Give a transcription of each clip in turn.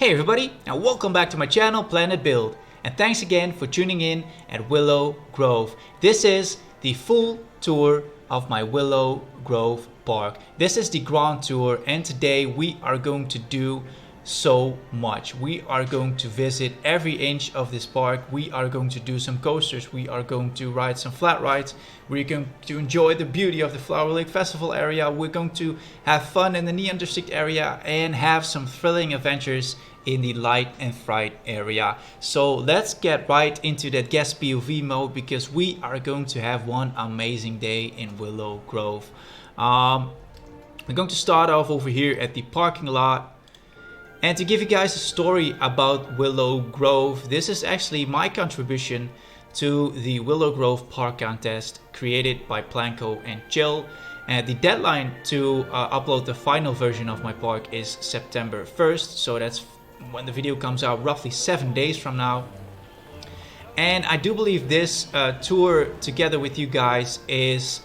Hey everybody, and welcome back to my channel Planet Build, and thanks again for tuning in at Willow Grove. This is the full tour of my Willow Grove park. This is the grand tour, and today we are going to do so much. We are going to visit every inch of this park. We are going to do some coasters. We are going to ride some flat rides. We're going to enjoy the beauty of the Flower Lake Festival area. We're going to have fun in the Neon District area and have some thrilling adventures in the Light and Fright area. So let's get right into that guest POV mode, because we are going to have one amazing day in Willow Grove. We're going to start off over here at the parking lot. And to give you guys a story about Willow Grove, this is actually my contribution to the Willow Grove Park Contest created by Planko and Chill. And the deadline to upload the final version of my park is September 1st, so that's when the video comes out, roughly 7 days from now. And I do believe this tour together with you guys is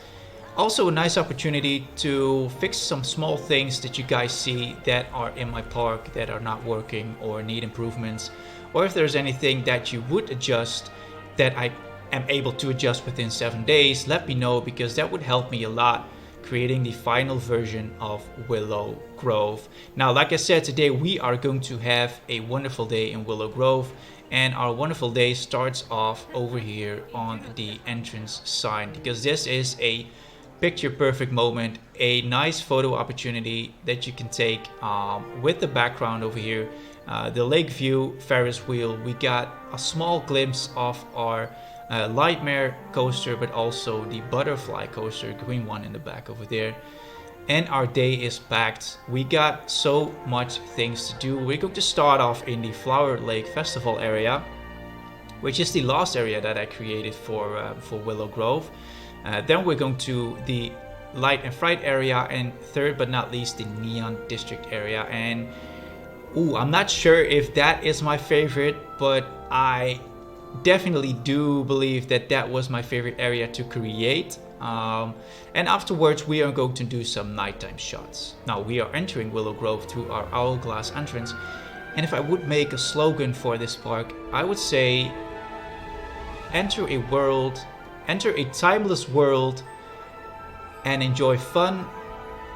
also a nice opportunity to fix some small things that you guys see that are in my park that are not working or need improvements, or if there's anything that you would adjust that I am able to adjust within 7 days, let me know, because that would help me a lot creating the final version of Willow Grove. Now, like I said, today we are going to have a wonderful day in Willow Grove, and our wonderful day starts off over here on the entrance sign, because this is a picture perfect moment, a nice photo opportunity that you can take with the background over here, the Lakeview Ferriswheel. We got a small glimpse of our Lightmare coaster, but also the butterfly coaster, green one in the back over there. And our day is packed. We got so much things to do. We're going to start off in the Flower Lake Festival area, which is the last area that I created for Willow Grove. Then we're going to the Light and Fright area, and third but not least the Neon District area. And I'm not sure if that is my favorite, but I definitely do believe that that was my favorite area to create. And afterwards we are going to do some nighttime shots. Now we are entering Willow Grove through our hourglass entrance, and if I would make a slogan for this park, I would say enter a timeless world and enjoy fun.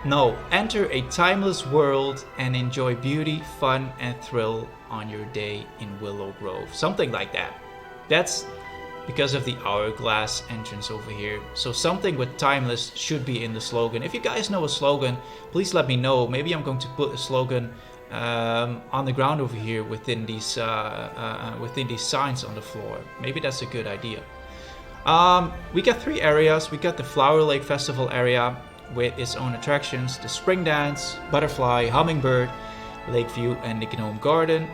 No, enter a timeless world and enjoy beauty, fun, and thrill on your day in Willow Grove. Something like that. That's because of the hourglass entrance over here. So something with timeless should be in the slogan. If you guys know a slogan, please let me know. Maybe I'm going to put a slogan on the ground over here within these signs on the floor. Maybe that's a good idea. We got three areas. We got the Flower Lake Festival area with its own attractions, the Spring Dance, Butterfly, Hummingbird, Lakeview, and the Gnome Garden.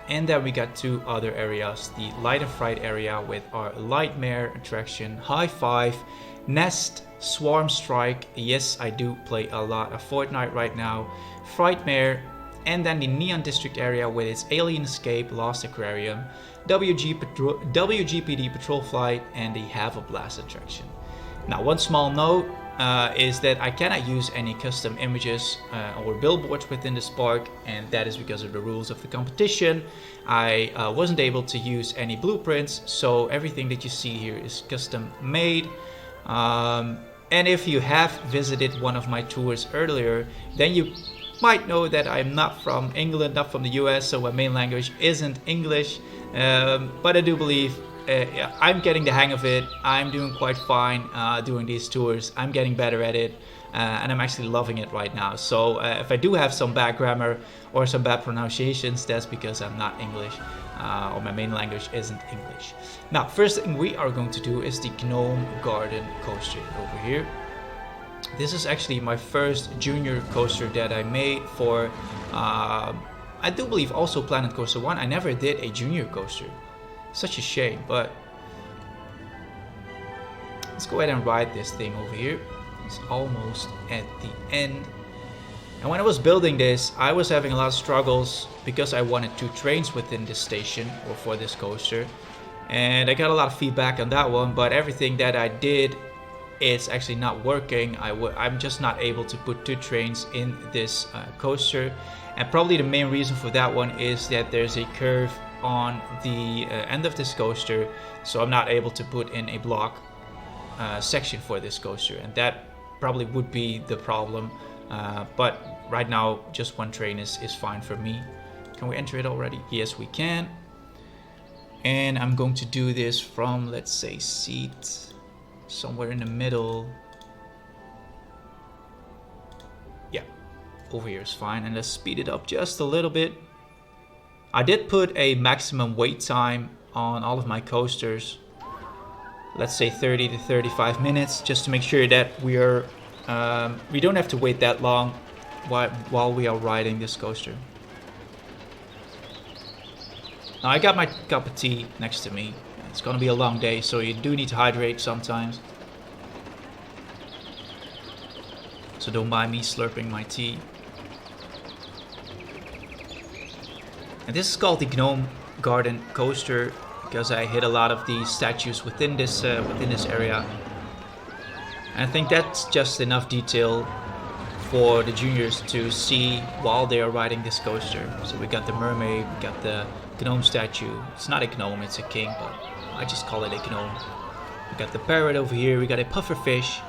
And then we got two other areas, the Light and Fright area with our Lightmare attraction, Hive Five, Nest, Swarm Strike. Yes, I do play a lot of Fortnite right now. Frightmare, and then the Neon District area with its Alien Escape, Lost Aquarium, WGPD Patrol Flight, and the Have a Blast attraction. Now, one small note is that I cannot use any custom images or billboards within this park, and that is because of the rules of the competition. I wasn't able to use any blueprints, so everything that you see here is custom made. And if you have visited one of my tours earlier, then you might know that I'm not from England, not from the US, so my main language isn't English, but I do believe I'm getting the hang of it. I'm doing quite fine doing these tours. I'm getting better at it, and I'm actually loving it right now. So if I do have some bad grammar or some bad pronunciations, that's because I'm not English, or my main language isn't English. Now, first thing we are going to do is the Gnome Garden coaster over here. This is actually my first junior coaster that I made for, I do believe also Planet Coaster 1. I never did a junior coaster. Such a shame, but let's go ahead and ride this thing over here. It's almost at the end. And when I was building this, I was having a lot of struggles because I wanted two trains within this station or for this coaster. And I got a lot of feedback on that one, but everything that I did it's actually not working. I'm just not able to put 2 trains in this coaster, and probably the main reason for that one is that there's a curve on the end of this coaster, so I'm not able to put in a block section for this coaster, and that probably would be the problem. But right now just 1 train is fine for me. Can we enter it already? Yes, we can. And I'm going to do this from, let's say, seat somewhere in the middle. Yeah, over here is fine. And let's speed it up just a little bit. I did put a maximum wait time on all of my coasters. Let's say 30 to 35 minutes, just to make sure that we don't have to wait that long while we are riding this coaster. Now I got my cup of tea next to me. It's gonna be a long day, so you do need to hydrate sometimes. So don't mind me slurping my tea. And this is called the Gnome Garden coaster because I hit a lot of the statues within this area. And I think that's just enough detail for the juniors to see while they are riding this coaster. So we got the mermaid, we got the gnome statue. It's not a gnome, it's a king, but I just call it a gnome. We got the parrot over here, we got a puffer fish,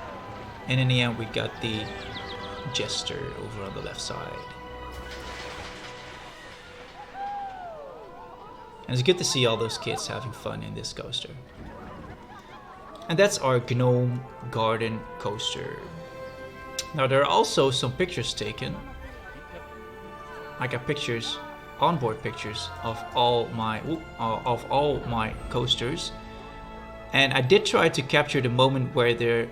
and in the end we got the jester over on the left side. And it's good to see all those kids having fun in this coaster. And that's our Gnome Garden coaster. Now there are also some pictures taken. I got pictures, onboard pictures of all my coasters, and I did try to capture the moment where there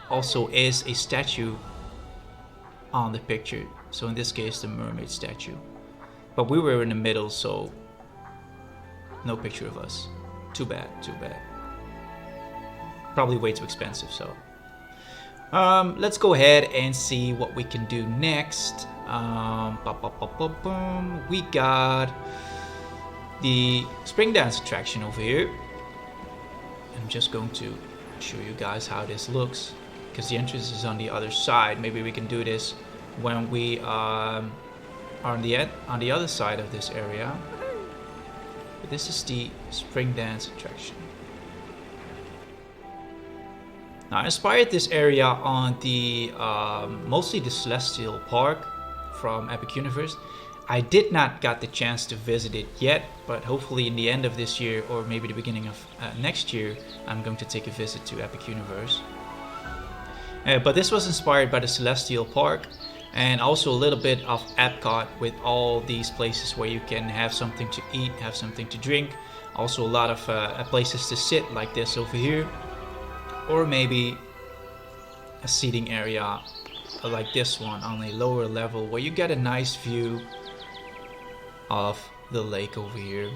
also is a statue on the picture. So in this case, the mermaid statue. But we were in the middle, so no picture of us. Too bad, too bad. Probably way too expensive, so. Let's go ahead and see what we can do next. We got the spring dance attraction over here. I'm just going to show you guys how this looks, because the entrance is on the other side. Maybe we can do this when we are on the other side of this area. But this is the spring dance attraction. Now I inspired this area on the mostly the Celestial Park from Epic Universe. I did not get the chance to visit it yet, but hopefully in the end of this year or maybe the beginning of next year, I'm going to take a visit to Epic Universe. But this was inspired by the Celestial Park and also a little bit of Epcot, with all these places where you can have something to eat, have something to drink. Also a lot of places to sit, like this over here. Or maybe a seating area like this one on a lower level where you get a nice view of the lake over here.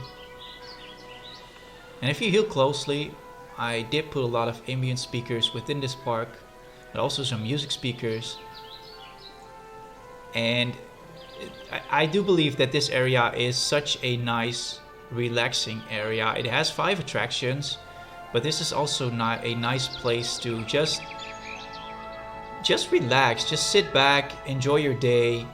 And if you look closely, I did put a lot of ambient speakers within this park, but also some music speakers. And I do believe that this area is such a nice, relaxing area. It has 5 attractions, but this is also not a nice place to just relax, just sit back, enjoy your day,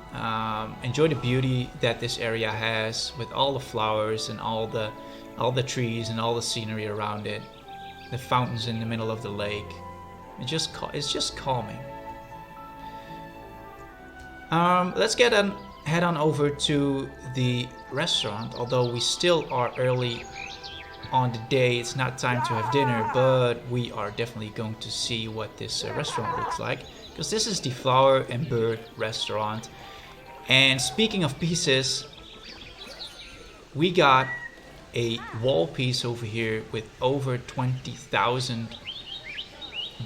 enjoy the beauty that this area has with all the flowers and all the trees and all the scenery around it, the fountains in the middle of the lake. It's just calming. Let's head on over to the restaurant. Although we still are early on the day, it's not time to have dinner, but we are definitely going to see what this restaurant looks like, because this is the Flower and Bird restaurant. And speaking of pieces, we got a wall piece over here with over 20,000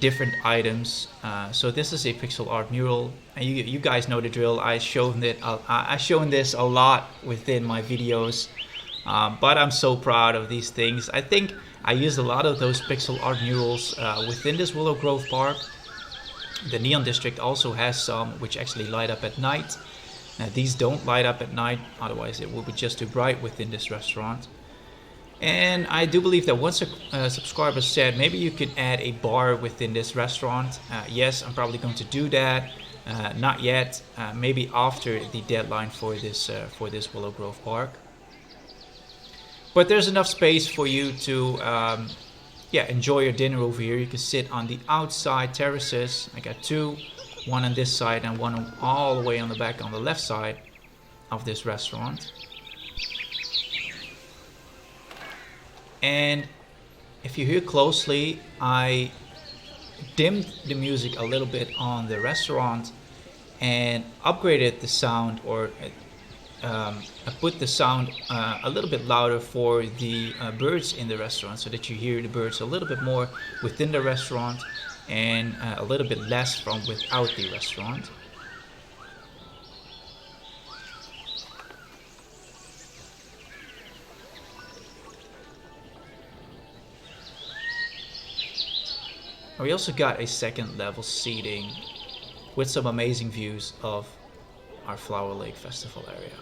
different items. So this is a pixel art mural, and you guys know the drill. I've shown this a lot within my videos, but I'm so proud of these things. I think I used a lot of those pixel art murals within this Willow Grove park. The Neon District also has some which actually light up at night. Now these don't light up at night, otherwise it will be just too bright within this restaurant. And I do believe that once a subscriber said maybe you could add a bar within this restaurant. Yes, I'm probably going to do that. Not yet. Maybe after the deadline for this Willow Grove Park. But there's enough space for you to enjoy your dinner over here. You can sit on the outside terraces. I got two, one on this side and one all the way on the back on the left side of this restaurant. And if you hear closely, I dimmed the music a little bit on the restaurant and upgraded the sound, or I put the sound a little bit louder for the birds in the restaurant, so that you hear the birds a little bit more within the restaurant and a little bit less from without the restaurant. We also got a second level seating with some amazing views of our Flower Lake Festival area.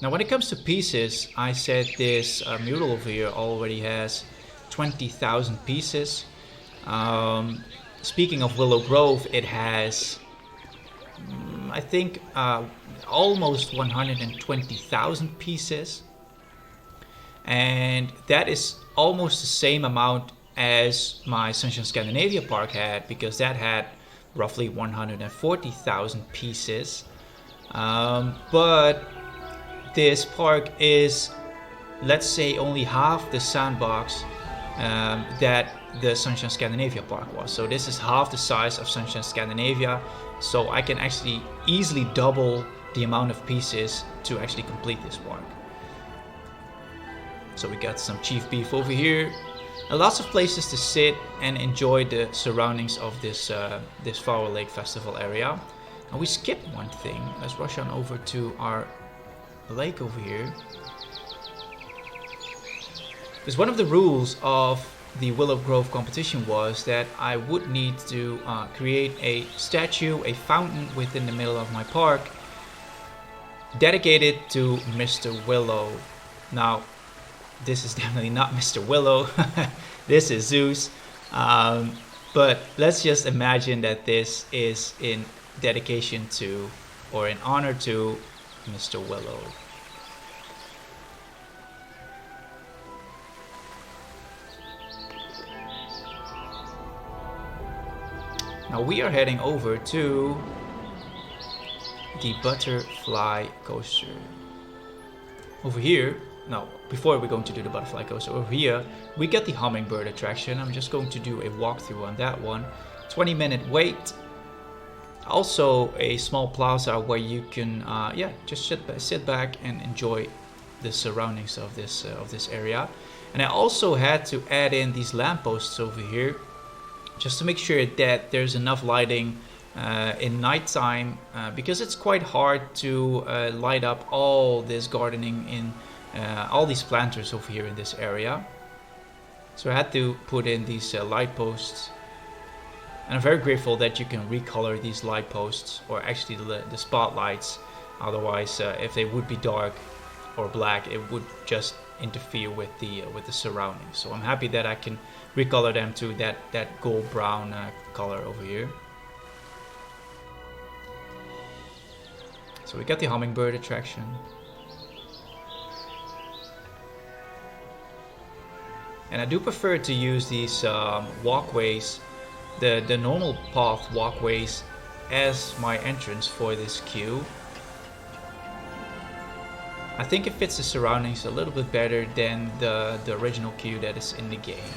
Now when it comes to pieces, I said this mural over here already has 20,000 pieces. Speaking of Willow Grove, it has I think almost 120,000 pieces. And that is almost the same amount as my Sunshine Scandinavia park had, because that had roughly 140,000 pieces. But this park is, let's say, only half the sandbox that the Sunshine Scandinavia park was. So this is half the size of Sunshine Scandinavia, so I can actually easily double the amount of pieces to actually complete this park. So we got some chief beef over here, and lots of places to sit and enjoy the surroundings of this this Flower Lake Festival area. And we skipped one thing. Let's rush on over to our lake over here. Because one of the rules of the Willow Grove competition was that I would need to create a statue, a fountain within the middle of my park, dedicated to Mr. Willow. Now, this is definitely not Mr. Willow. This is Zeus. But let's just imagine that this is in dedication to, or in honor to, Mr. Willow. Now we are heading over to the butterfly coaster. Over here, no, before we're going to do the butterfly coaster, over here we get the hummingbird attraction. I'm just going to do a walkthrough on that one. 20-minute wait. Also a small plaza where you can just sit back and enjoy the surroundings of this area. And I also had to add in these lampposts over here, just to make sure that there's enough lighting in nighttime, because it's quite hard to light up all this gardening in all these planters over here in this area. So I had to put in these light posts, and I'm very grateful that you can recolor these light posts, or actually the spotlights. Otherwise, if they would be dark or black, it would just interfere with the surroundings. So I'm happy that I can recolor them to that gold brown color over here. So we got the hummingbird attraction. And I do prefer to use these walkways, the normal path walkways, as my entrance for this queue. I think it fits the surroundings a little bit better than the original queue that is in the game.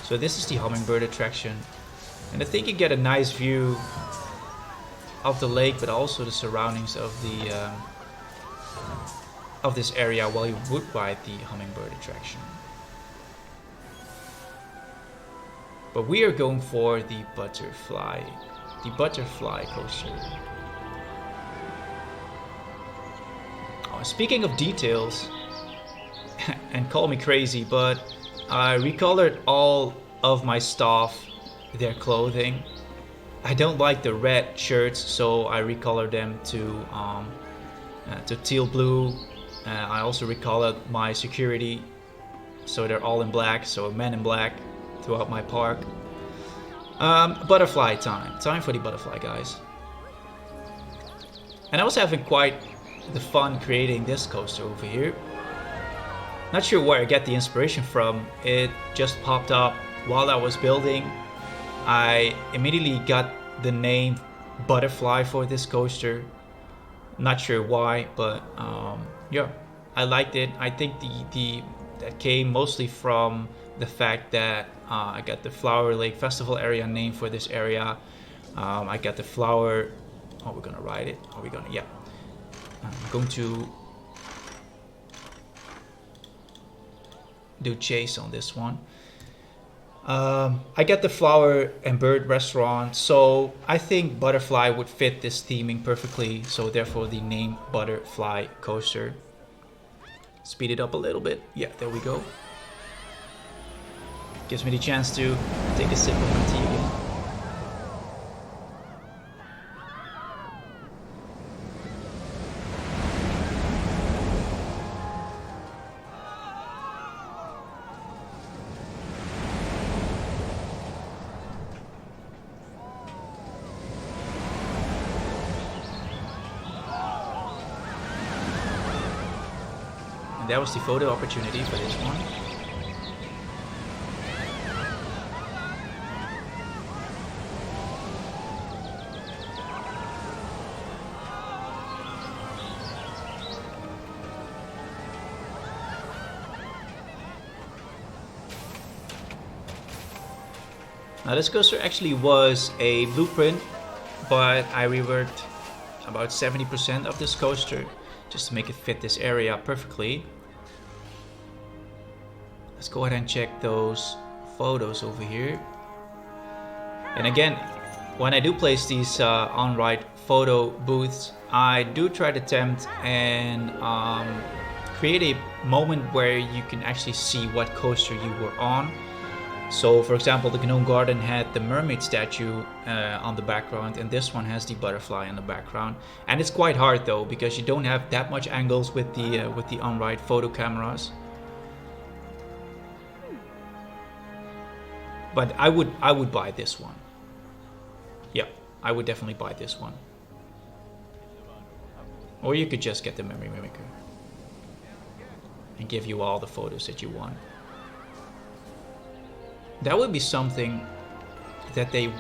So this is the hummingbird attraction, and I think you get a nice view of the lake, but also the surroundings of this area while you would ride the hummingbird attraction. But we are going for the butterfly coaster. Speaking of details, and call me crazy, but I recolored all of my staff, their clothing. I don't like the red shirts, so I recolored them to teal blue, I also recolored my security, so they're all in black, so men in black throughout my park. Butterfly time. Time for the butterfly, guys. And I was having quite the fun creating this coaster over here. Not sure where I get the inspiration from. It just popped up while I was building. I immediately got the name Butterfly for this coaster. Not sure why, but yeah, I liked it. I think that came mostly from the fact that I got the Flower Lake Festival area name for this area. I got the flower. Oh, we're gonna ride it. Are we gonna? Yeah. I'm going to do chase on this one. I got the flower and bird restaurant, so I think Butterfly would fit this theming perfectly, so therefore the name Butterfly Coaster. Speed it up a little bit. Yeah, there we go. Gives me the chance to take a sip of my tea again. And that was the photo opportunity for this one. Now this coaster actually was a blueprint, but I reworked about 70% of this coaster just to make it fit this area perfectly. Let's go ahead and check those photos over here. And again, when I do place these on-ride photo booths, I do try to attempt and create a moment where you can actually see what coaster you were on. So for example, the Gnome Garden had the mermaid statue on the background, and this one has the butterfly in the background. And it's quite hard though, because you don't have that much angles with the on-ride photo cameras. But I would buy this one. Yeah, I would definitely buy this one. Or you could just get the memory mimicker and give you all the photos that you want. That would be something that they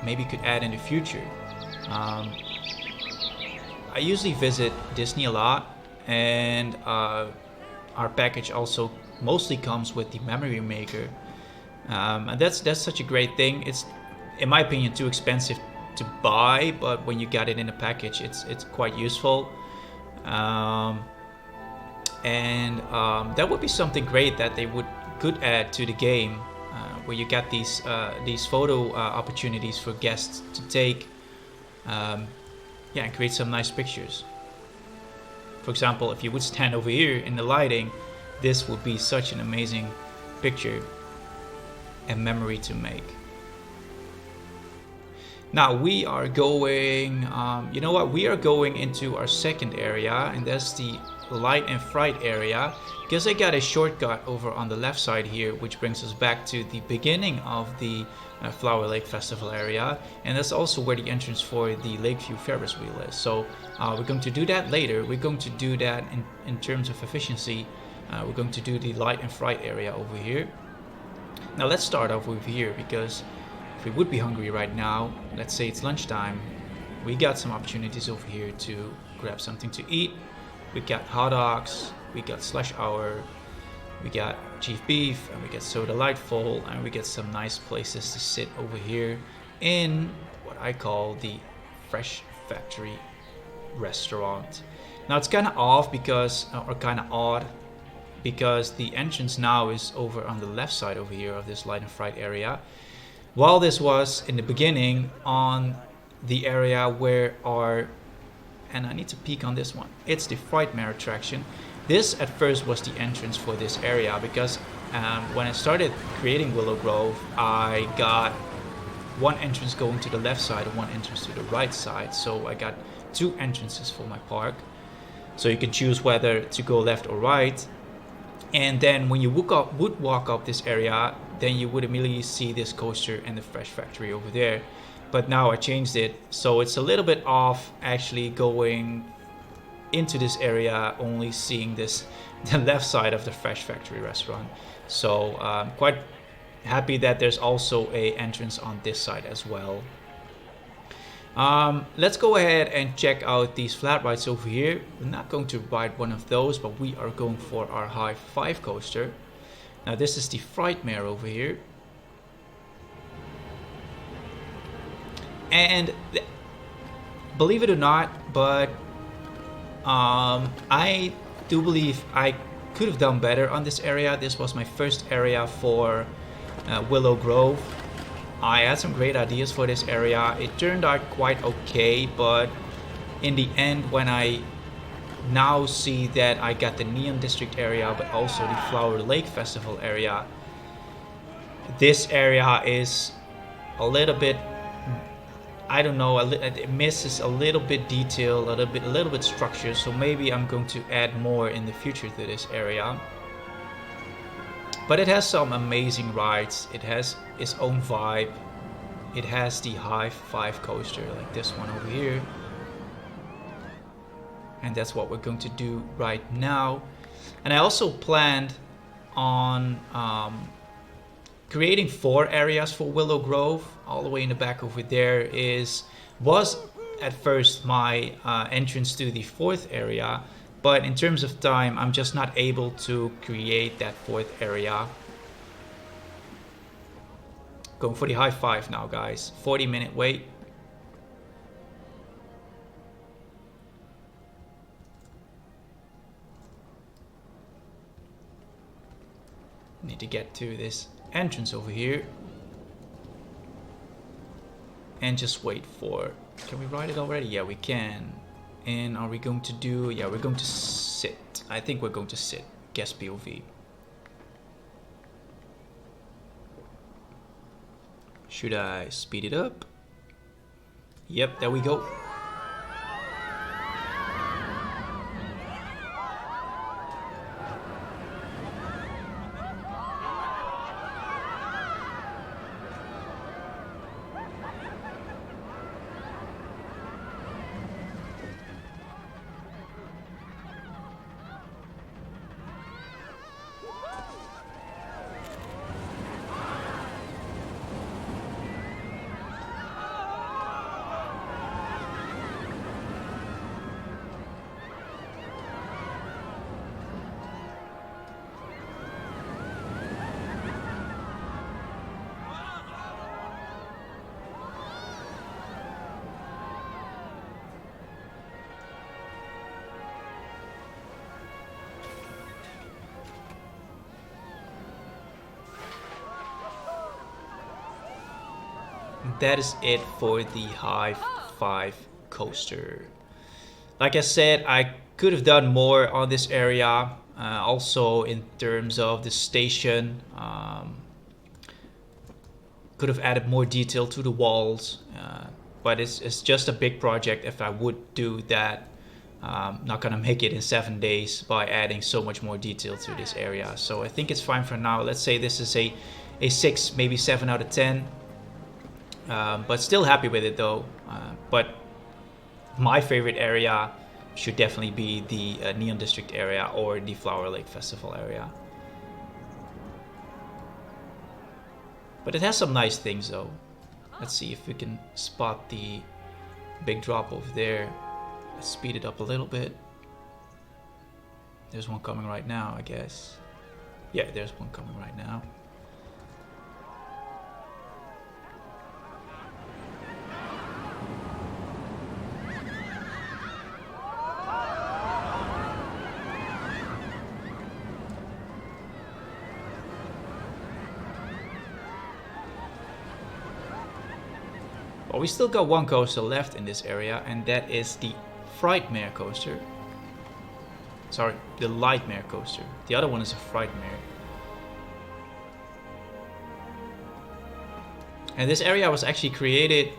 maybe could add in the future. I usually visit Disney a lot, and our package also mostly comes with the memory maker. And that's such a great thing. It's, in my opinion, too expensive to buy, but when you got it in a package, it's quite useful. That would be something great that they could add to the game, where you get these photo opportunities for guests to take, and create some nice pictures. For example, if you would stand over here in the lighting, this would be such an amazing picture and memory to make. Now we are going, you know what? We are going into our second area, and that's the Light and Fright area, because I got a shortcut over on the left side here, which brings us back to the beginning of the Flower Lake Festival area, and that's also where the entrance for the Lakeview Ferriswheel is. So we're going to do that later. We're going to do that in terms of efficiency. We're going to do the Light and Fright area over here. Now let's start off with here, because if we would be hungry right now, let's say it's lunchtime, we got some opportunities over here to grab something to eat. We got hot dogs, we got slush hour, we got chief beef, and we got soda lightful, and we get some nice places to sit over here in what I call the Fresh Factory restaurant. Now it's kind of off because, or kind of odd, because the entrance now is over on the left side over here of this Light and Fright area, while this was in the beginning on the area where our, and I need to peek on this one, it's the Frightmare attraction. This at first was the entrance for this area, because when I started creating Willow Grove, I got one entrance going to the left side and one entrance to the right side, so I got two entrances for my park. so you can choose whether to go left or right. And then when you would walk up this area, then you would immediately see this coaster and the Fresh Factory over there. But now I changed it, so it's a little bit off actually going into this area, only seeing the left side of the Fresh Factory restaurant. So quite happy that there's also a entrance on this side as well. Let's go ahead and check out these flat rides over here. We're not going to ride one of those, but we are going for our Hive Five coaster. Now this is the Frightmare over here. And believe it or not, but I do believe I could have done better on this area. This was my first area for Willow Grove. I had some great ideas for this area. It turned out quite okay, but in the end, when I now see that I got the Neon District area, but also the Flower Lake Festival area, this area is a little bit, I don't know, it misses a little bit detail, a little bit structure. So maybe I'm going to add more in the future to this area. But it has some amazing rides. It has its own vibe. It has the Hive Five coaster, like this one over here. And that's what we're going to do right now. And I also planned on creating 4 areas for Willow Grove. All the way in the back over there was at first my entrance to the 4th area. But in terms of time, I'm just not able to create that 4th area. Going for the Hive Five now, guys. 40-minute wait. Need to get to this entrance over here. And just wait for... Can we ride it already? Yeah, we can. And are we going to do... Yeah, we're going to sit. I think we're going to sit. Guest POV. Should I speed it up? Yep, there we go. That is it for the Hive Five coaster. Like I said, I could have done more on this area. Also in terms of the station. Could have added more detail to the walls. But it's just a big project. If I would do that, not gonna make it in 7 days by adding so much more detail to this area. So I think it's fine for now. Let's say this is a 6, maybe 7 out of 10. But still happy with it though. But my favorite area should definitely be the Neon District area or the Flower Lake Festival area. But it has some nice things though. Let's see if we can spot the big drop over there. Let's speed it up a little bit. There's one coming right now, I guess. Yeah, there's one coming right now. But we still got one coaster left in this area, and that is the Frightmare coaster. Sorry, the Lightmare coaster. The other one is a Frightmare. And this area was actually created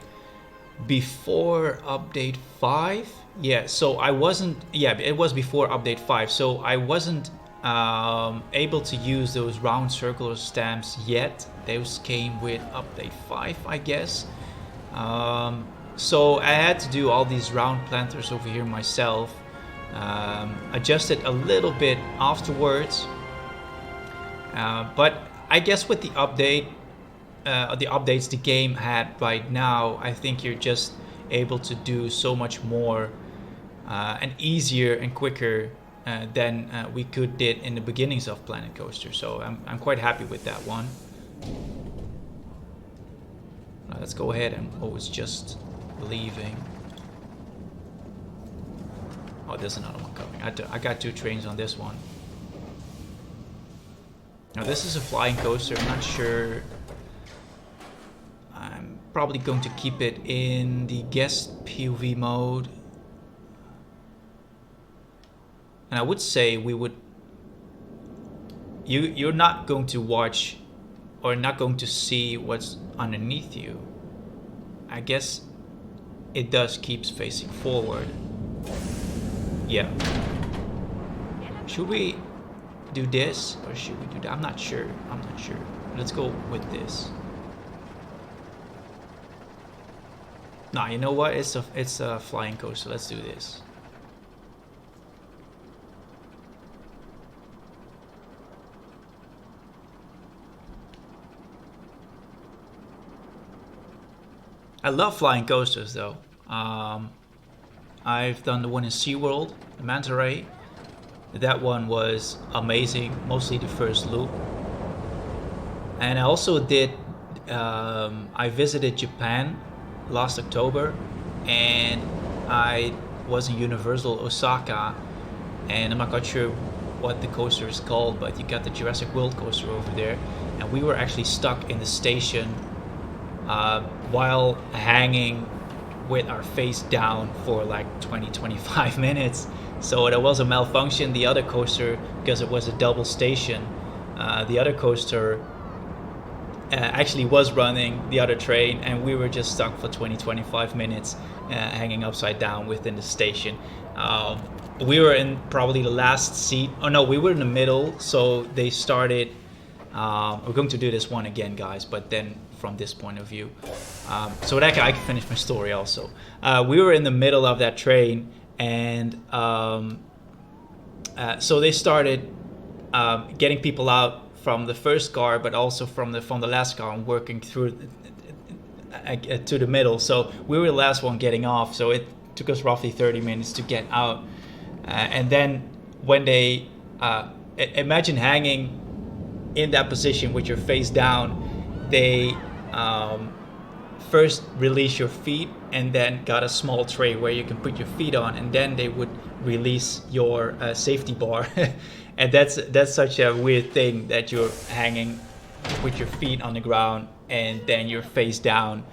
before update 5. Yeah, so I wasn't, yeah, it was before update 5, so I wasn't able to use those round circular stamps yet. Those came with update 5, I guess. So I had to do all these round planters over here myself. Adjusted a little bit afterwards, but I guess with the updates the game had right now, I think you're just able to do so much more and easier and quicker than we did in the beginnings of Planet Coaster. So I'm quite happy with that one. Let's go ahead and it's just leaving. Oh, there's another one coming. I got 2 trains on this one. Now this is a flying coaster. I'm not sure. I'm probably going to keep it in the guest POV mode. And I would say we would... You're not going to watch or not going to see what's underneath you. I guess it does keeps facing forward. Yeah. Should we do this or should we do that? I'm not sure. Let's go with this. Nah, you know what? It's a flying coaster. Let's do this. I love flying coasters though. I've done the one in SeaWorld, the Manta Ray. That one was amazing, mostly the first loop. And I also did, I visited Japan last October, and I was in Universal Osaka, and I'm not quite sure what the coaster is called, but you got the Jurassic World coaster over there, and we were actually stuck in the station while hanging with our face down for like 20-25 minutes. So there was a malfunction. The other coaster, because it was a double station, the other coaster actually was running the other train, and we were just stuck for 20-25 minutes hanging upside down within the station. We were in probably the last seat. Oh no, we were in the middle. So they started, we're going to do this one again, guys, but then from this point of view. So that I can finish my story also. We were in the middle of that train, and so they started getting people out from the first car, but also from the last car, and working through to the middle. So we were the last one getting off, so it took us roughly 30 minutes to get out. And then when they imagine hanging in that position with your face down, they first release your feet and then got a small tray where you can put your feet on, and then they would release your safety bar. And that's such a weird thing, that you're hanging with your feet on the ground and then you're face down,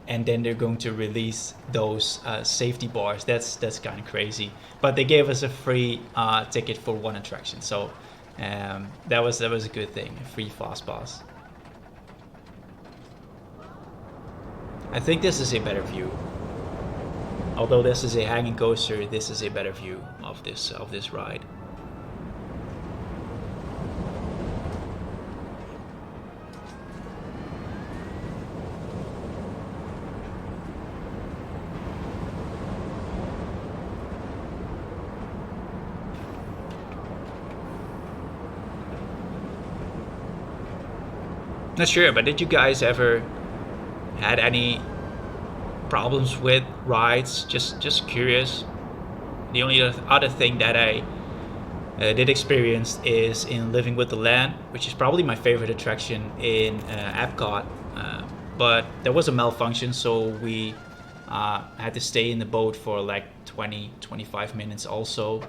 and then they're going to release those safety bars. That's kind of crazy. But they gave us a free ticket for one attraction, so that was a good thing, a free fast pass. I think this is a better view. Although this is a hanging coaster, this is a better view of this ride. Not sure, but did you guys ever had any problems with rides? Just curious. The only other thing that I did experience is in Living with the Land, which is probably my favorite attraction in Epcot. But there was a malfunction, so we had to stay in the boat for like 20-25 minutes also.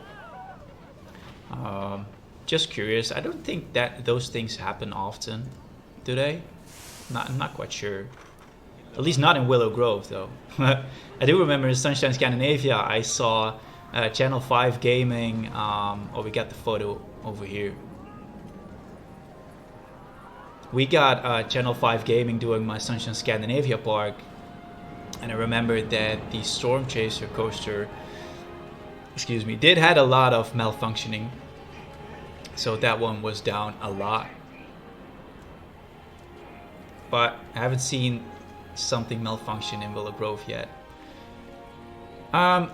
Just curious. I don't think that those things happen often, do they? I'm not quite sure. At least not in Willow Grove, though. I do remember in Sunshine Scandinavia, I saw Channel 5 Gaming. We got the photo over here. We got Channel 5 Gaming doing my Sunshine Scandinavia park And I remember that the Storm Chaser coaster, excuse me, did had a lot of malfunctioning. So that one was down a lot. But I haven't seen something malfunction in Willow Grove yet.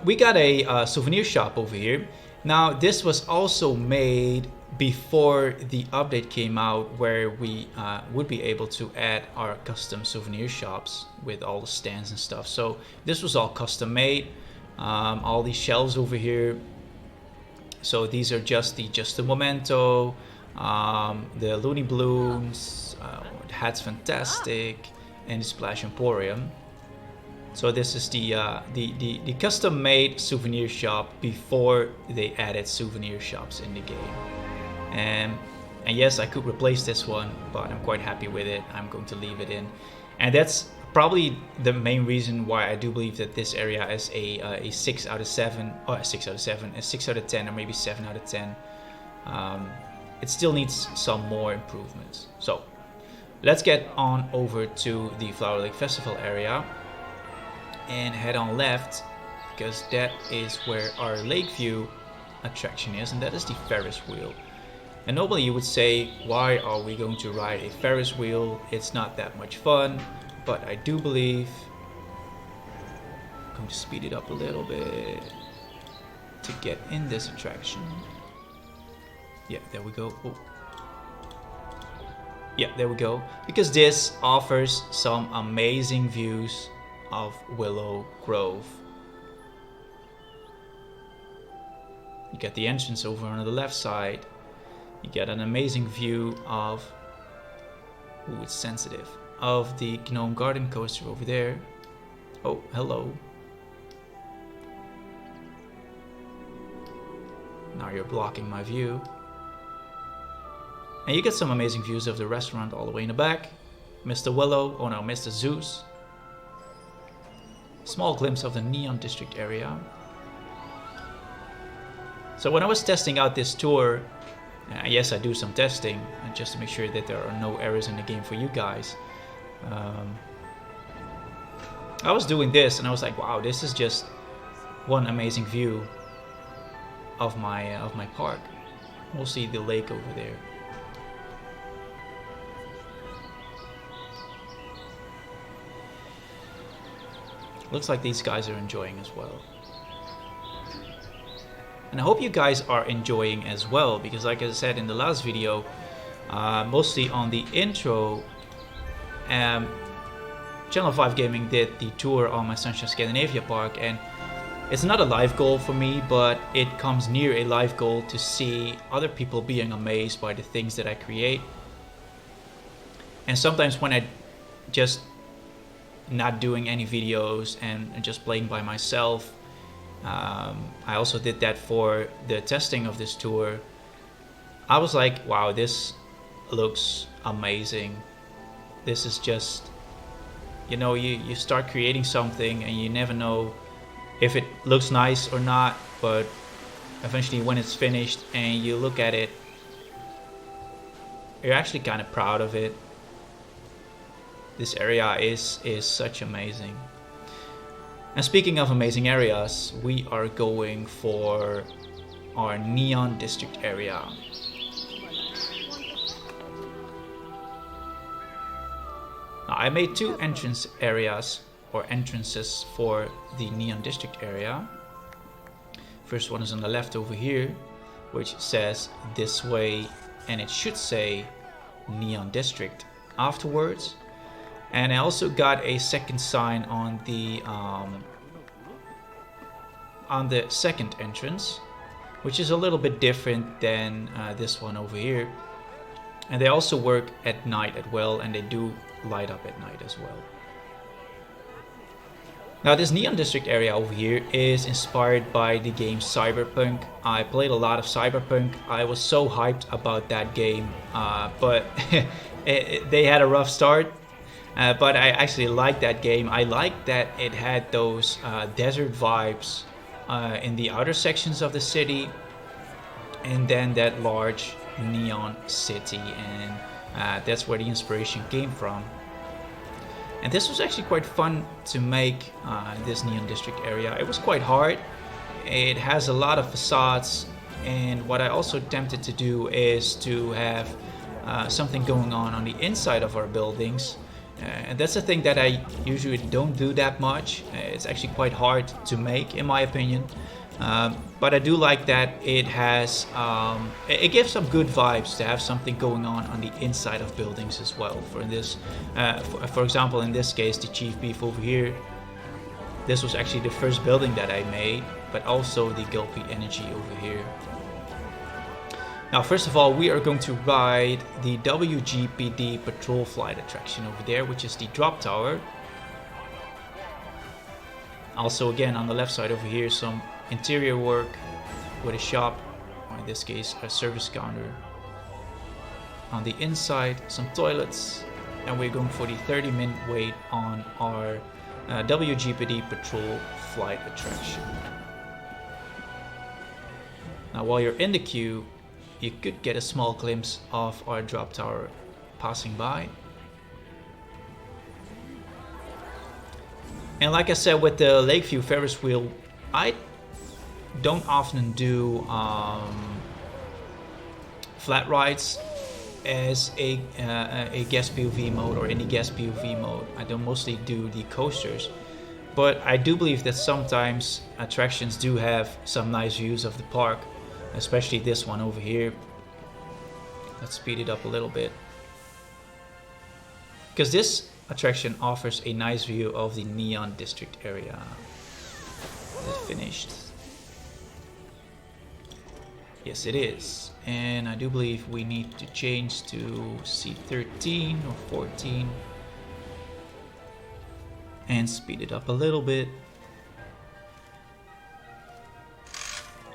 We got a souvenir shop over here. Now this was also made before the update came out, where we would be able to add our custom souvenir shops with all the stands and stuff. So this was all custom made. All these shelves over here. So these are just the Memento, the Looney Balloons, Hat's Fantastic, and the Splash Emporium. So this is the custom made souvenir shop before they added souvenir shops in the game. And yes, I could replace this one, but I'm quite happy with it. I'm going to leave it in. And that's probably the main reason why I do believe that this area is a 6 out of 7, or a 6 out of 7, a 6 out of 10, or maybe 7 out of 10. It still needs some more improvements. So let's get on over to the Flower Lake Festival area and head on left, because that is where our Lakeview attraction is, and that is the Ferris wheel. And normally you would say, why are we going to ride a Ferris wheel? It's not that much fun. But I do believe I'm going to speed it up a little bit to get in this attraction. Yeah, there we go. Oh. Yeah, there we go. Because this offers some amazing views of Willow Grove. You get the entrance over on the left side. You get an amazing view of... Ooh, it's sensitive. Of the Gnome Garden coaster over there. Oh, hello. Now you're blocking my view. And you get some amazing views of the restaurant all the way in the back. Mr. Willow, oh no, Mr. Zeus. Small glimpse of the Neon District area. So when I was testing out this tour, yes, I do some testing just to make sure that there are no errors in the game for you guys. I was doing this and I was like, wow, this is just one amazing view of my park. We'll see the lake over there. Looks like these guys are enjoying as well. And I hope you guys are enjoying as well, because like I said in the last video, mostly on the intro, Channel 5 Gaming did the tour on my Sunshine Scandinavia park, and it's not a live goal for me, but it comes near a live goal to see other people being amazed by the things that I create. And sometimes when I just not doing any videos and just playing by myself, I also did that for the testing of this tour. I was like, wow, this looks amazing. This is just, you know, you start creating something and you never know if it looks nice or not, but eventually when it's finished and you look at it, you're actually kind of proud of it. This area is such amazing. And speaking of amazing areas, we are going for our Neon District area. Now, I made two entrance areas or entrances for the Neon District area. First one is on the left over here, which says this way, and it should say Neon District afterwards. And I also got a second sign on the second entrance, which is a little bit different than this one over here. And they also work at night as well, and they do light up at night as well. Now this Neon District area over here is inspired by the game Cyberpunk. I played a lot of Cyberpunk. I was so hyped about that game, but they had a rough start. But I actually liked that game. I liked that it had those desert vibes in the outer sections of the city, and then that large neon city, and that's where the inspiration came from. And this was actually quite fun to make, this Neon District area. It was quite hard. It has a lot of facades, and what I also attempted to do is to have something going on the inside of our buildings. And that's a thing that I usually don't do that much. It's actually quite hard to make, in my opinion. But I do like that it has, it gives some good vibes to have something going on the inside of buildings as well. For this, for example, in this case, the Chief Beef over here. This was actually the first building that I made, but also the Gulpy Energy over here. Now, first of all, we are going to ride the WGPD Patrol Flight attraction over there, which is the drop tower. Also, again, on the left side over here, some interior work with a shop, or in this case, a service counter. On the inside, some toilets, and we're going for the 30-minute wait on our WGPD Patrol Flight attraction. Now, while you're in the queue, you could get a small glimpse of our drop tower passing by. And like I said, with the Lakeview Ferriswheel, I don't often do flat rides as a guest POV mode or any guest POV mode. I don't mostly do the coasters, but I do believe that sometimes attractions do have some nice views of the park, especially this one over here. Let's speed it up a little bit, because this attraction offers a nice view of the Neon District area. Is it finished? Yes, it is. And I do believe we need to change to C13 or 14 and speed it up a little bit.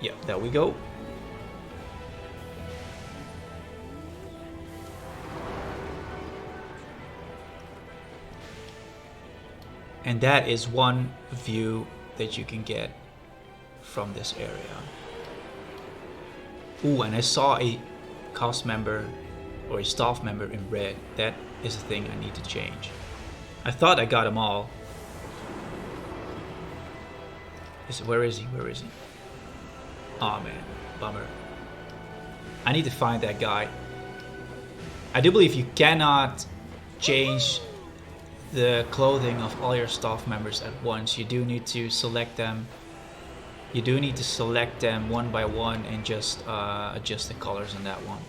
Yep, there we go. And that is one view that you can get from this area. Ooh, and I saw a cast member or a staff member in red. That is a thing I need to change. I thought I got them all. Where is he? Where is he? Oh man, bummer. I need to find that guy. I do believe you cannot change the clothing of all your staff members at once. You do need to select them. You do need to select them one by one and just adjust the colors on that one.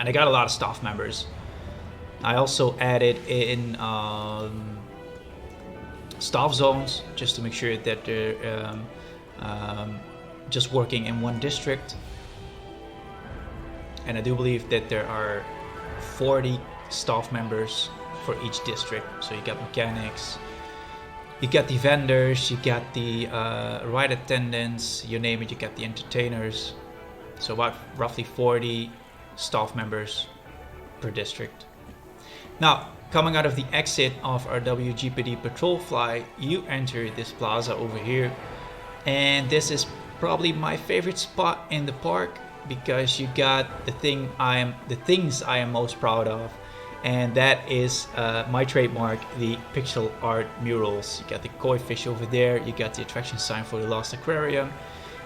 And I got a lot of staff members. I also added in staff zones just to make sure that they're just working in one district. And I do believe that there are 40 staff members for each district. So you got mechanics, you got the vendors, you got the ride attendants, you name it, you got the entertainers. So about roughly 40 staff members per district. Now, coming out of the exit of our WGPD Patrol Flight, you enter this plaza over here. And this is probably my favorite spot in the park, because you got the things I am most proud of. And that is my trademark, the pixel art murals. You got the koi fish over there, you got the attraction sign for the Lost Aquarium,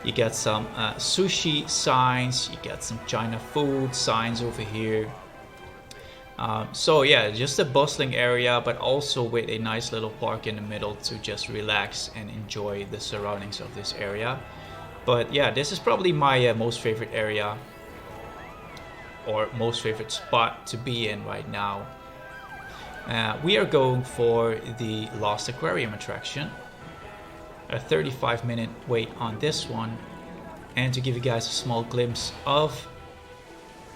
you got some sushi signs, you got some China food signs over here. So yeah, just a bustling area, but also with a nice little park in the middle to just relax and enjoy the surroundings of this area. But yeah, this is probably my most favorite area, or most favorite spot to be in right now. We are going for the Lost Aquarium attraction. A 35-minute wait on this one. And to give you guys a small glimpse of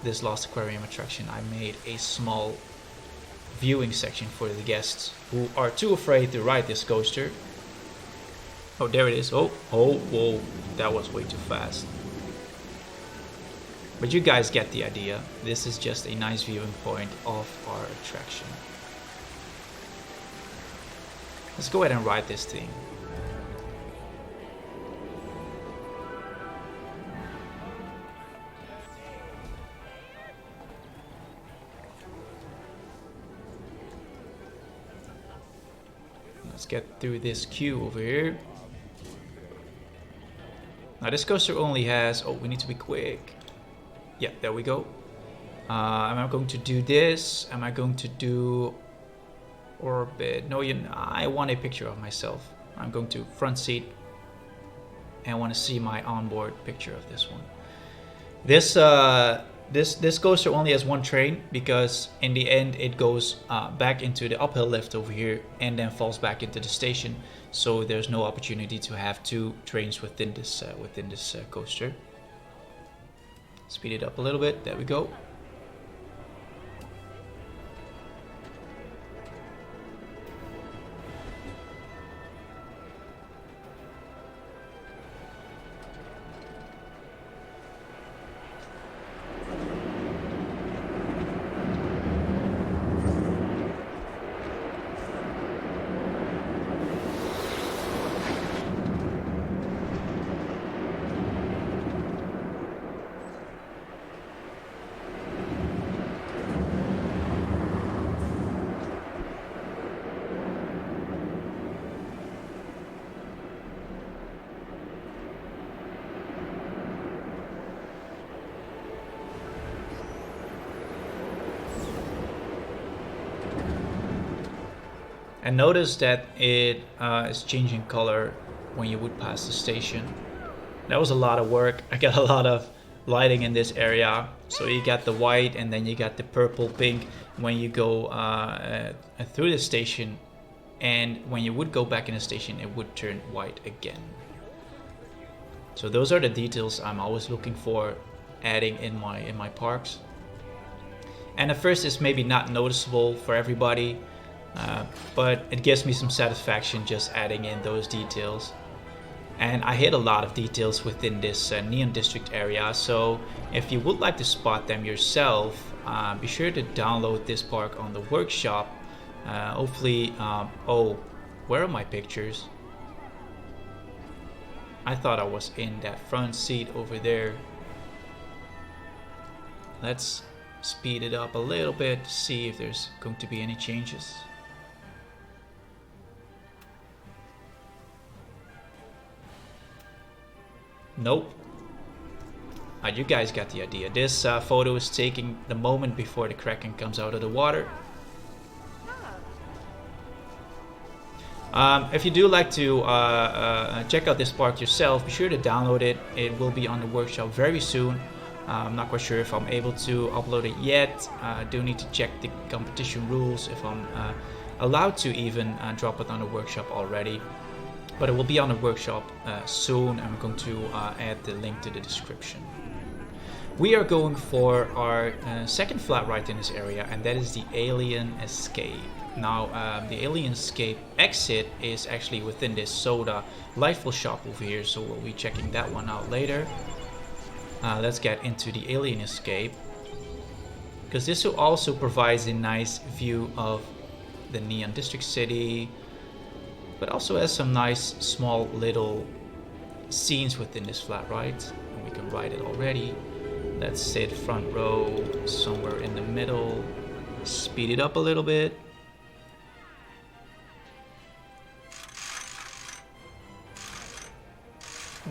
this Lost Aquarium attraction, I made a small viewing section for the guests who are too afraid to ride this coaster. Oh, there it is. Oh, whoa, that was way too fast. But you guys get the idea. This is just a nice viewing point of our attraction. Let's go ahead and ride this thing. Let's get through this queue over here. Now this coaster only has, oh, we need to be quick. Yeah, there we go. Am I going to do this? Am I going to do orbit? No, I want a picture of myself. I'm going to front seat and I want to see my onboard picture of this one. This coaster only has one train because in the end it goes back into the uphill lift over here and then falls back into the station. So there's no opportunity to have two trains within this coaster. Speed it up a little bit. There we go. And notice that it is changing color when you would pass the station. That was a lot of work. I got a lot of lighting in this area. So you got the white and then you got the purple, pink when you go through the station. And when you would go back in the station, it would turn white again. So those are the details I'm always looking for adding in my parks. And at first it's maybe not noticeable for everybody. But it gives me some satisfaction just adding in those details. And I hit a lot of details within this Neon District area, so if you would like to spot them yourself, be sure to download this park on the workshop. Hopefully, oh, where are my pictures? I thought I was in that front seat over there. Let's speed it up a little bit to see if there's going to be any changes. Nope. You guys got the idea. This photo is taking the moment before the Kraken comes out of the water. If you do like to check out this park yourself, be sure to download it. It will be on the workshop very soon. I'm not quite sure if I'm able to upload it yet. I do need to check the competition rules if I'm allowed to even drop it on the workshop already. But it will be on the workshop soon. I'm going to add the link to the description. We are going for our second flat ride in this area, and that is the Alien Escape. Now, the Alien Escape exit is actually within this soda Lightful shop over here, so we'll be checking that one out later. Let's get into the Alien Escape, because this also provides a nice view of the Neon District City, but also has some nice small little scenes within this flat ride, and we can ride it already. Let's sit front row somewhere in the middle, speed it up a little bit.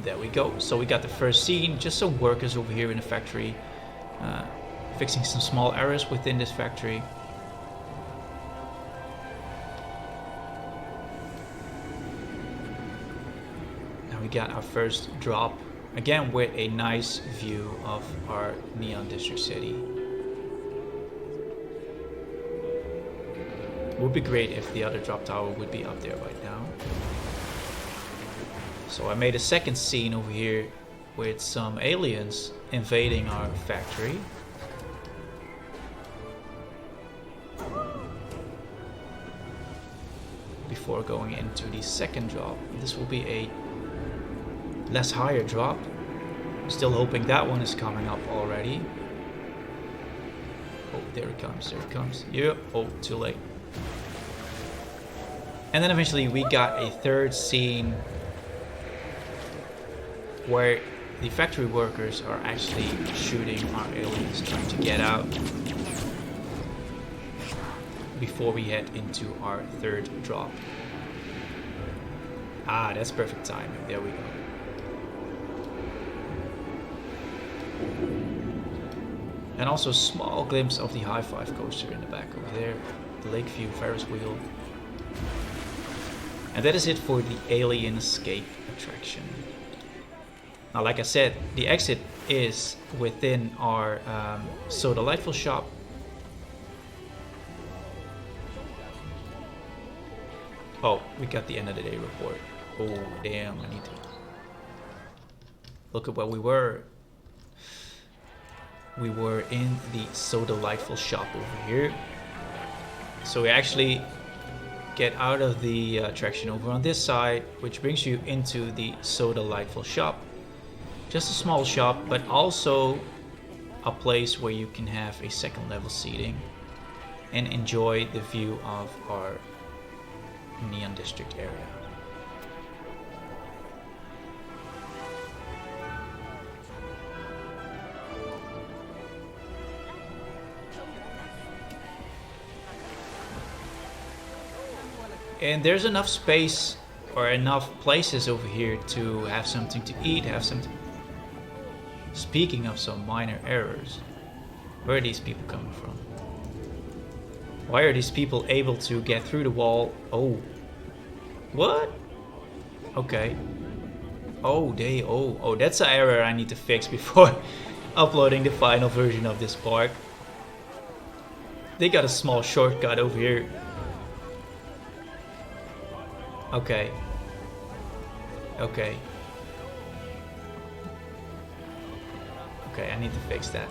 There we go. So we got the first scene, just some workers over here in the factory, fixing some small errors within this factory. Now we got our first drop, again with a nice view of our Neon District City. It would be great if the other drop tower would be up there right now. So I made a second scene over here with some aliens invading our factory. Before going into the second drop. This will be a less higher drop. Still hoping that one is coming up already. Oh, there it comes, there it comes. Yeah, oh, too late. And then eventually we got a third scene where the factory workers are actually shooting our aliens, trying to get out before we head into our third drop. Ah, that's perfect timing. There we go. And also a small glimpse of the Hive Five coaster in the back over there. The Lakeview Ferriswheel. And that is it for the Alien Escape attraction. Now, like I said, the exit is within our So Delightful shop. Oh, we got the end of the day report. Oh, damn, I need to look at where we were. We were in the So Delightful shop over here. So we actually get out of the attraction over on this side, which brings you into the So Delightful shop. Just a small shop, but also a place where you can have a second level seating and enjoy the view of our Neon District area. And there's enough space or enough places over here to have something to eat, have something. Speaking of some minor errors, where are these people coming from? Why are these people able to get through the wall? Oh, what? Okay. Oh, that's an error I need to fix before uploading the final version of this park. They got a small shortcut over here. Okay. Okay, I need to fix that.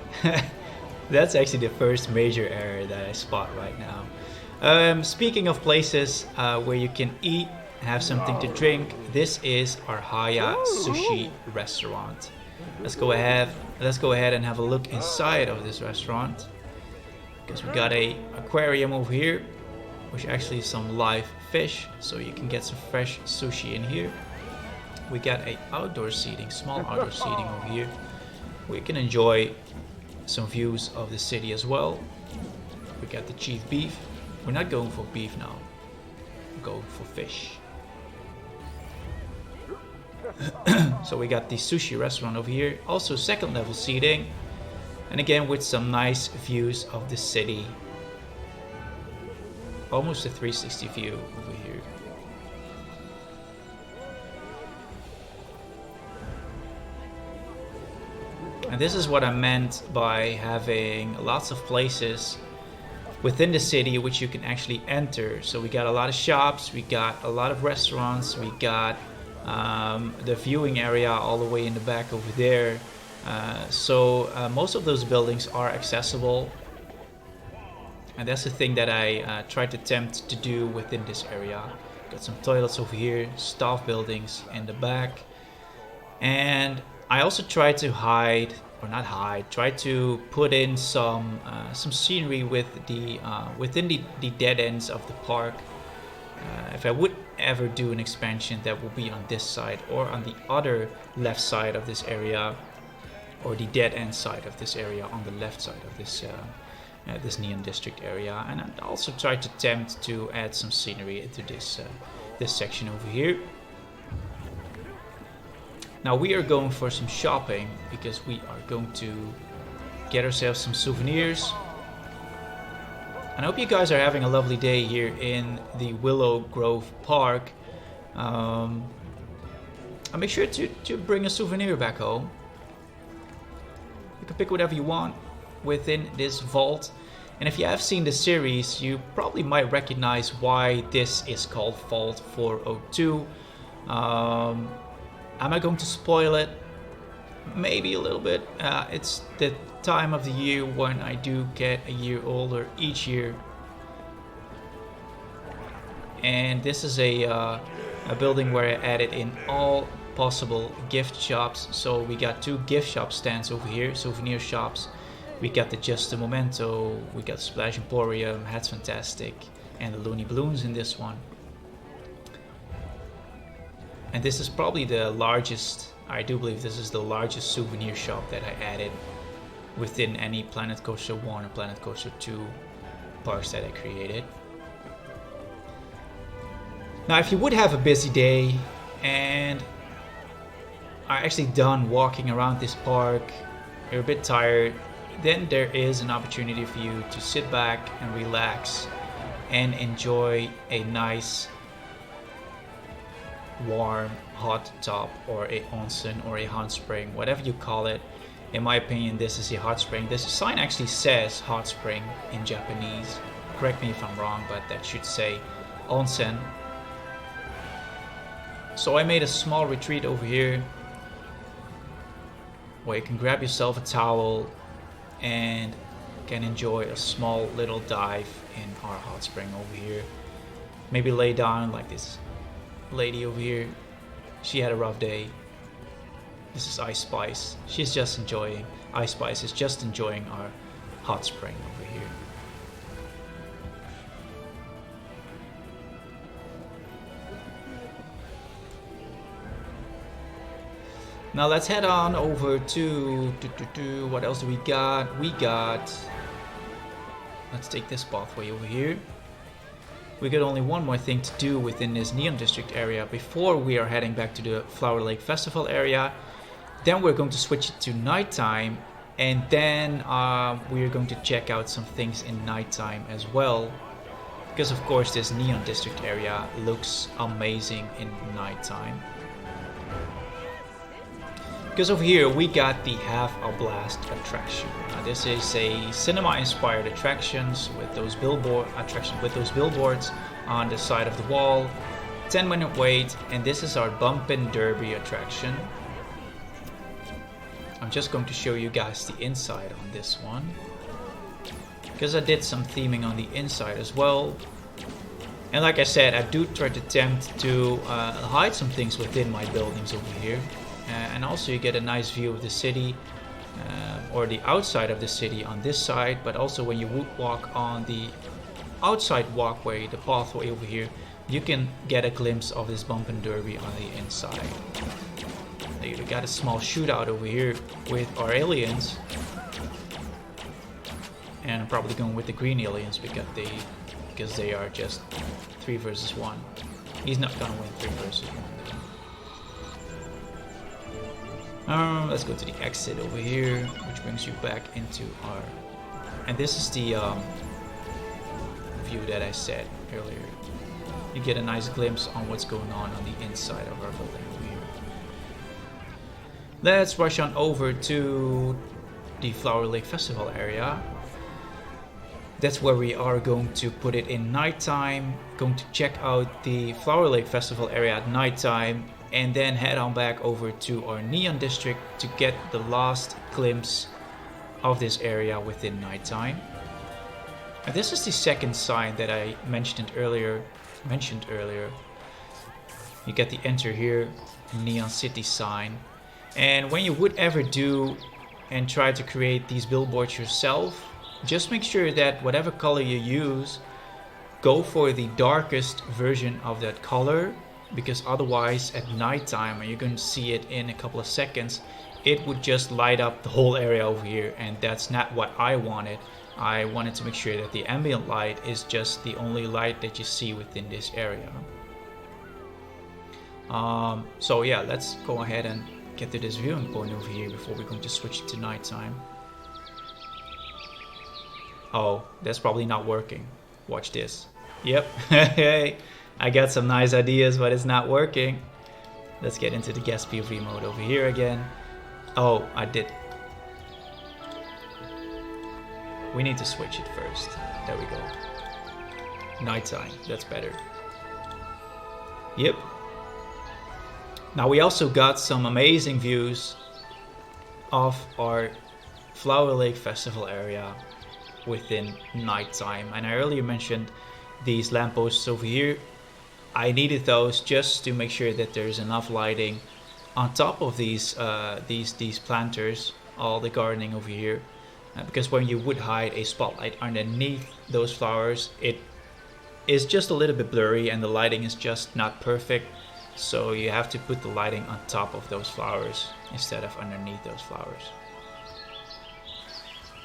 That's actually the first major error that I spot right now. Speaking of places where you can eat, have something to drink, this is our Haya Sushi restaurant. Let's go ahead and have a look inside of this restaurant, because we got a aquarium over here, which actually is some live fish, so you can get some fresh sushi in here. We got a outdoor seating, small outdoor seating over here. We can enjoy some views of the city as well. We got the chief beef. We're not going for beef now. We're going for fish. So we got the sushi restaurant over here. Also second level seating. And again with some nice views of the city. Almost a 360 view over here. And this is what I meant by having lots of places within the city which you can actually enter. So we got a lot of shops, we got a lot of restaurants, we got the viewing area all the way in the back over there. So most of those buildings are accessible. And that's the thing that I tried to attempt to do within this area. Got some toilets over here, staff buildings in the back. And I also tried to try to put in some scenery with the within the dead ends of the park. If I would ever do an expansion, that will be on this side or on the other left side of this area, or the dead end side of this area on the left side of this this Neon District area. And I also tried to attempt to add some scenery into this this section over here. Now we are going for some shopping because we are going to get ourselves some souvenirs. And I hope you guys are having a lovely day here in the Willow Grove Park. And make sure to bring a souvenir back home. You can pick whatever you want within this vault. And if you have seen the series, you probably might recognize why this is called Vault 402. Am I going to spoil it? Maybe a little bit. It's the time of the year when I do get a year older each year. And this is a building where I added in all possible gift shops. So we got 2 gift shop stands over here, souvenir shops. We got the Just a Memento, we got Splash Emporium, Hat's Fantastic, and the Looney Balloons in this one. And this is probably the largest, I do believe this is the largest souvenir shop that I added within any Planet Coaster 1 or Planet Coaster 2 parks that I created. Now if you would have a busy day and are actually done walking around this park, you're a bit tired, then there is an opportunity for you to sit back and relax and enjoy a nice warm hot tub or a onsen or a hot spring, whatever you call it. In my opinion, this is a hot spring. This sign actually says hot spring in Japanese. Correct me if I'm wrong, but that should say onsen. So I made a small retreat over here where you can grab yourself a towel and can enjoy a small little dive in our hot spring over here. Maybe lay down like this lady over here. She had a rough day. This is Ice Spice. She's just enjoying. Ice Spice is just enjoying our hot spring over here. Now let's head on over to what else do we got? Let's take this pathway over here. We got only one more thing to do within this Neon District area before we are heading back to the Flower Lake Festival area. Then we're going to switch it to nighttime, and then we are going to check out some things in nighttime as well. Because of course this Neon District area looks amazing in nighttime. Because over here we got the Have a Blast attraction. Now this is a cinema-inspired attractions with those billboards on the side of the wall. 10-minute wait, and this is our Bumpin' Derby attraction. I'm just going to show you guys the inside on this one, because I did some theming on the inside as well. And like I said, I do try to attempt to hide some things within my buildings over here. And also you get a nice view of the city, or the outside of the city on this side, but also when you would walk on the outside walkway, the pathway over here, you can get a glimpse of this Bumpin' Derby on the inside. We got a small shootout over here with our aliens, and I'm probably going with the green aliens because they are just 3 versus 1. He's not gonna win 3 versus 1 though. Let's go to the exit over here, which brings you back into our... And this is the view that I said earlier. You get a nice glimpse on what's going on the inside of our building over here. Let's rush on over to the Flower Lake Festival area. That's where we are going to put it in nighttime. Going to check out the Flower Lake Festival area at nighttime, and then head on back over to our Neon District to get the last glimpse of this area within nighttime. And this is the second sign that I mentioned earlier. You get the enter here, Neon City sign. And when you would ever do and try to create these billboards yourself, just make sure that whatever color you use, go for the darkest version of that color, because otherwise at nighttime, and you're going to see it in a couple of seconds, it would just light up the whole area over here, and that's not what I wanted. I wanted to make sure that the ambient light is just the only light that you see within this area. So yeah, let's go ahead and get to this viewing point over here before we're going to switch to nighttime. Oh, that's probably not working. Watch this. Yep. Hey, I got some nice ideas, but it's not working. Let's get into the guest POV mode over here again. Oh, I did. We need to switch it first. There we go. Nighttime. That's better. Yep. Now we also got some amazing views of our Flower Lake Festival area within nighttime. And I earlier mentioned these lampposts over here. I needed those just to make sure that there's enough lighting on top of these planters, all the gardening over here. Because when you would hide a spotlight underneath those flowers, it is just a little bit blurry and the lighting is just not perfect. So you have to put the lighting on top of those flowers instead of underneath those flowers.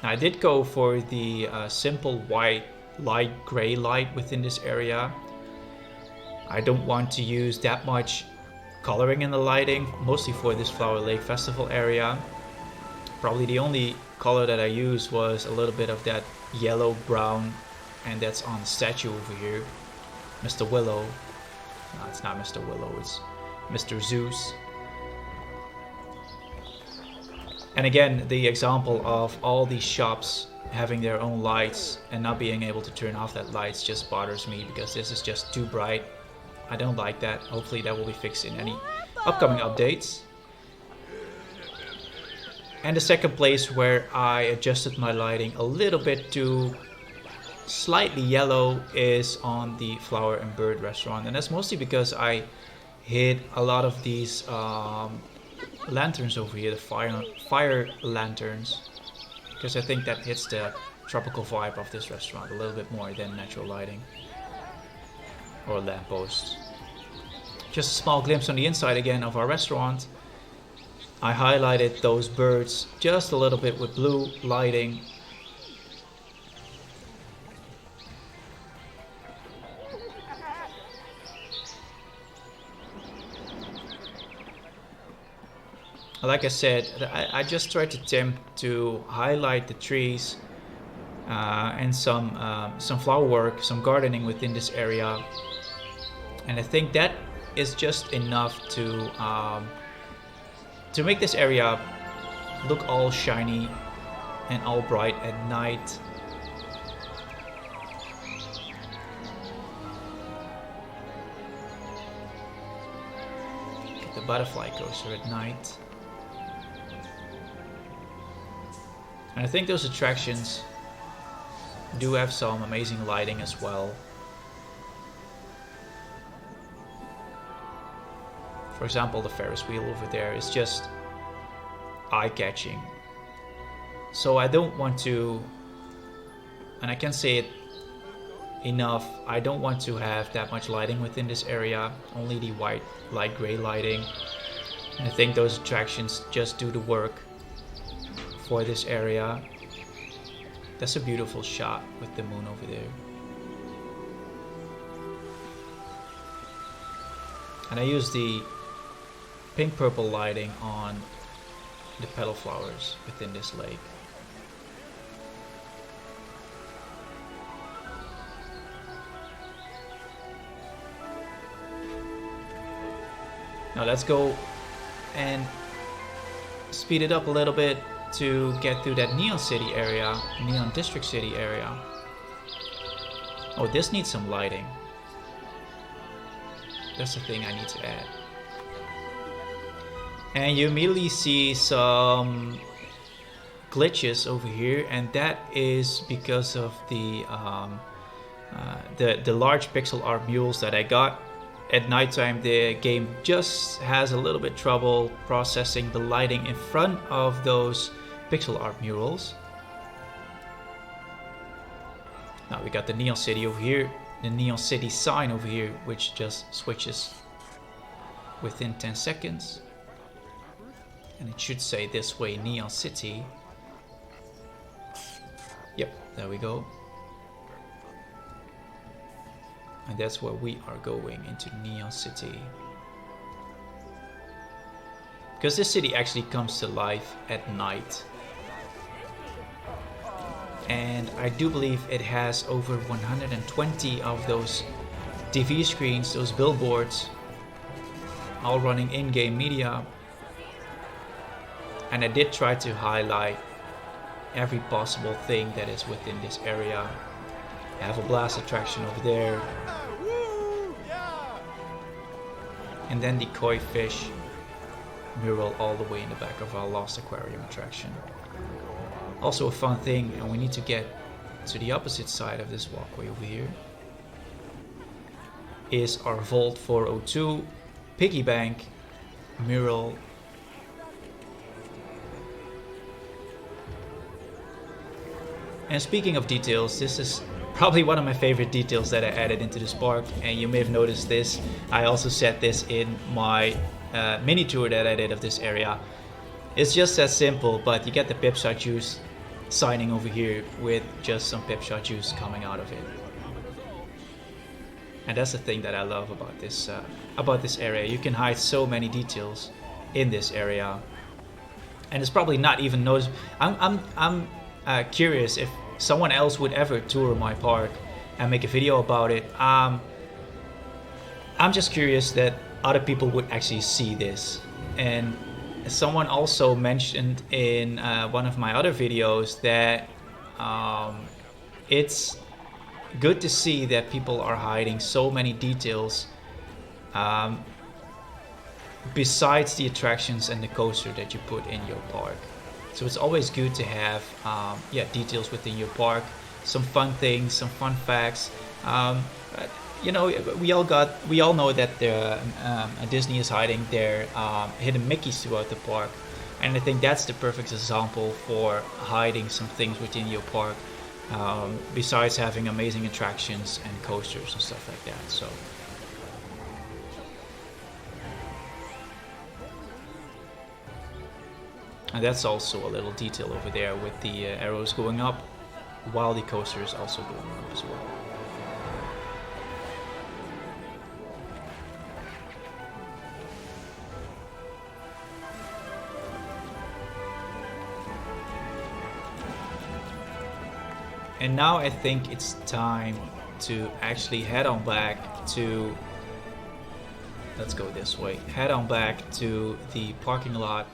Now, I did go for the simple white light gray light within this area. I don't want to use that much coloring in the lighting, mostly for this Flower Lake Festival area. Probably the only color that I used was a little bit of that yellow brown, and that's on the statue over here, Mr. Willow. No, it's not Mr. Willow, it's Mr. Zeus. And again, the example of all these shops having their own lights and not being able to turn off that lights just bothers me, because this is just too bright. I don't like that. Hopefully that will be fixed in any upcoming updates. And the second place where I adjusted my lighting a little bit to slightly yellow is on the Flower and Bird restaurant, and that's mostly because I hid a lot of these lanterns over here, the fire lanterns, because I think that hits the tropical vibe of this restaurant a little bit more than natural lighting or lampposts. Just a small glimpse on the inside again of our restaurant. I highlighted those birds just a little bit with blue lighting. Like I said, I just tried to attempt to highlight the trees and some flower work, some gardening within this area, and I think that is just enough to make this area look all shiny and all bright at night. Get the butterfly coaster at night. And I think those attractions do have some amazing lighting as well. For example, the Ferris wheel over there is just eye-catching. So I don't want to, and I can't say it enough, I don't want to have that much lighting within this area, only the white, light gray lighting. And I think those attractions just do the work for this area. That's a beautiful shot with the moon over there. And I use the pink purple lighting on the petal flowers within this lake. Now let's go and speed it up a little bit to get through that Neon City area, Neon District City area. Oh, this needs some lighting. That's the thing I need to add. And you immediately see some glitches over here, and that is because of the large pixel art mules that I got. At nighttime, the game just has a little bit trouble processing the lighting in front of those pixel art murals. Now we got the Neon City over here, the Neon City sign over here, which just switches within 10 seconds. And it should say this way, Neon City. Yep, there we go. And that's where we are going, into Neon City. Because this city actually comes to life at night. And I do believe it has over 120 of those TV screens, those billboards, all running in-game media. And I did try to highlight every possible thing that is within this area. I have a blast attraction over there. And then the koi fish mural all the way in the back of our Lost Aquarium attraction. Also a fun thing, and we need to get to the opposite side of this walkway over here, is our Vault 402 piggy bank mural. And speaking of details, this is probably one of my favorite details that I added into this park, and you may have noticed this. I also set this in my mini tour that I did of this area. It's just that simple, but you get the Pipshot juice signing over here with just some Pipshot juice coming out of it. And that's the thing that I love about this area. You can hide so many details in this area, and it's probably not even noticed. I'm curious if someone else would ever tour my park and make a video about it. I'm just curious that other people would actually see this. And someone also mentioned in one of my other videos that it's good to see that people are hiding so many details besides the attractions and the coaster that you put in your park. So it's always good to have details within your park, some fun things, some fun facts. You know, we all know that Disney is hiding their hidden Mickeys throughout the park, and I think that's the perfect example for hiding some things within your park. Besides having amazing attractions and coasters and stuff like that. So and that's also a little detail over there with the arrows going up while the coaster is also going up as well. And now I think it's time to actually head on back to, let's go this way, head on back to the parking lot,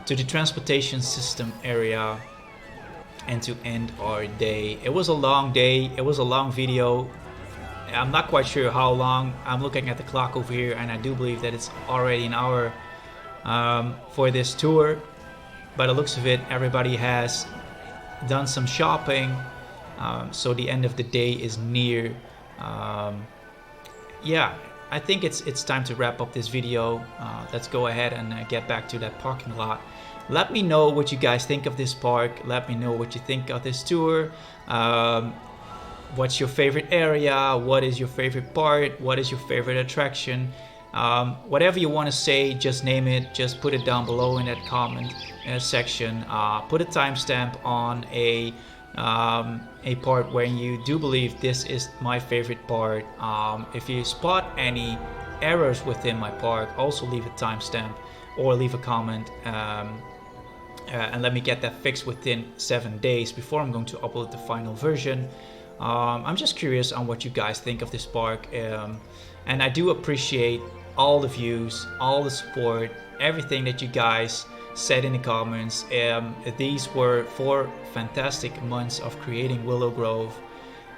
to the transportation system area, and to end our day. It was a long day, it was a long video. I'm not quite sure how long. I'm looking at the clock over here and I do believe that it's already an hour for this tour. By the looks of it, everybody has done some shopping, so the end of the day is near. Yeah, I think it's time to wrap up this video. Let's go ahead and get back to that parking lot. Let me know what you guys think of this park. Let me know what you think of this tour. What's your favorite area? What is your favorite part? What is your favorite attraction? Whatever you want to say, just name it. Just put it down below in that comment section. Put a timestamp on a part where you do believe this is my favorite part. If you spot any errors within my park, also leave a timestamp or leave a comment, and let me get that fixed within 7 days before I'm going to upload the final version. I'm just curious on what you guys think of this park, and I do appreciate all the views, all the support, everything that you guys said in the comments. These were 4 fantastic months of creating Willow Grove,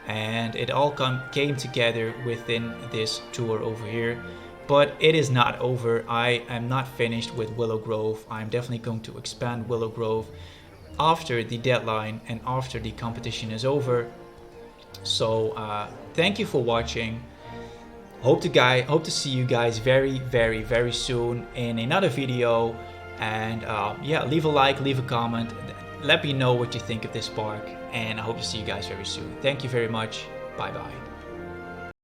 and it all came together within this tour over here. But it is not over. I am not finished with Willow Grove. I'm definitely going to expand Willow Grove after the deadline and after the competition is over. So thank you for watching. Hope to see you guys very soon in another video. And yeah, leave a like, leave a comment, let me know what you think of this park, and I hope to see you guys very soon. Thank you very much. Bye bye.